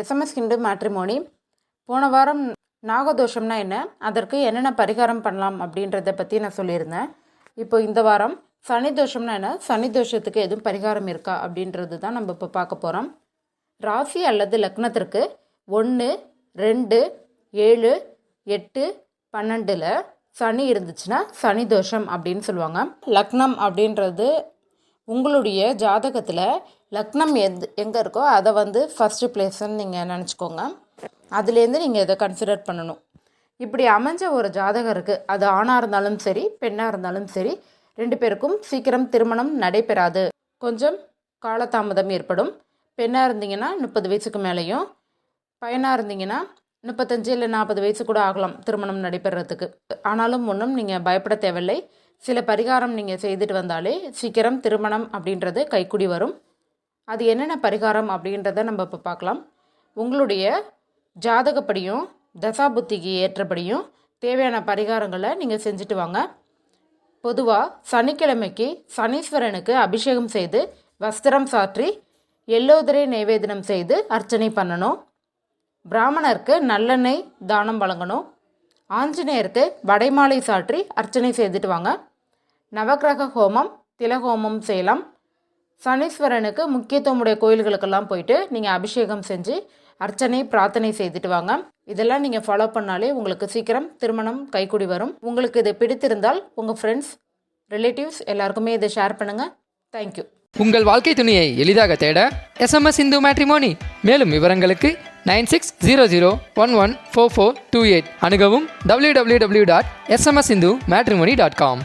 SMS Hindu matrimony. போன வாரம் நாகதோஷம்னா என்ன, அதற்கு என்னென்ன பரிகாரம் பண்ணலாம் அப்படின்றத பற்றி நான் சொல்லியிருந்தேன். இப்போ இந்த வாரம் சனி தோஷம்னா என்ன, சனி தோஷத்துக்கு எதுவும் பரிகாரம் இருக்கா அப்படின்றது தான் நம்ம இப்போ பார்க்க போகிறோம். ராசி அல்லது லக்னத்திற்கு 1, 2, 7, 8, 12 சனி இருந்துச்சுன்னா சனி தோஷம் அப்படின்னு சொல்லுவாங்க. லக்னம் அப்படின்றது உங்களுடைய ஜாதகத்தில் லக்னம் எங்கே இருக்கோ அதை வந்து ஃபஸ்ட்டு பிளேஸ்ன்னு நீங்கள் நினச்சிக்கோங்க. அதுலேருந்து நீங்கள் இதை கன்சிடர் பண்ணணும். இப்படி அமைஞ்ச ஒரு ஜாதகம் இருக்குது, அது ஆணாக இருந்தாலும் சரி பெண்ணாக இருந்தாலும் சரி, 2 பேருக்கும் சீக்கிரம் திருமணம் நடைபெறாது, கொஞ்சம் காலதாமதம் ஏற்படும். பெண்ணாக இருந்தீங்கன்னா 30 வயசுக்கு மேலேயும், பையனாக இருந்தீங்கன்னா 35 இல்லை 40 வயசு கூட ஆகலாம் திருமணம் நடைபெறத்துக்கு. ஆனாலும் ஒன்றும் நீங்கள் பயப்பட தேவையில்லை. சில பரிகாரம் நீங்கள் செய்துட்டு வந்தாலே சீக்கிரம் திருமணம் அப்படின்றது கைக்கூடி வரும். அது என்னென்ன பரிகாரம் அப்படின்றத நம்ம இப்போ பார்க்கலாம். உங்களுடைய ஜாதகப்படியும் தசாபுத்திக்கு ஏற்றபடியும் தேவையான பரிகாரங்களை நீங்கள் செஞ்சுட்டு வாங்க. பொதுவாக சனிக்கிழமைக்கு சனீஸ்வரனுக்கு அபிஷேகம் செய்து வஸ்திரம் சாற்றி எல்லோதரை நைவேதனம் செய்து அர்ச்சனை பண்ணணும். பிராமணருக்கு நல்லெண்ணெய் தானம் வழங்கணும். ஆஞ்சநேயருக்கு வடைமாலை சாற்றி அர்ச்சனை செய்துட்டு வாங்க. நவக்கிரக ஹோமம் திலஹோமம் செய்யலாம். சனீஸ்வரனுக்கு முக்கியத்துவமுடைய கோயில்களுக்கெல்லாம் போயிட்டு நீங்கள் அபிஷேகம் செஞ்சு அர்ச்சனை பிரார்த்தனை செய்துட்டு வாங்க. இதெல்லாம் நீங்கள் ஃபாலோ பண்ணாலே உங்களுக்கு சீக்கிரம் திருமணம் கைக்கூடி வரும். உங்களுக்கு இது பிடித்திருந்தால் உங்கள் ஃப்ரெண்ட்ஸ் ரிலேட்டிவ்ஸ் எல்லாருக்குமே இதை ஷேர் பண்ணுங்கள். தேங்க்யூ. உங்கள் வாழ்க்கை துணையை எளிதாக தேட எஸ்எம்எஸ் ஹிந்து மேட்ரிமோனி. மேலும் விவரங்களுக்கு 9600114428 அணுகவும் www.smshindumatrimony.com.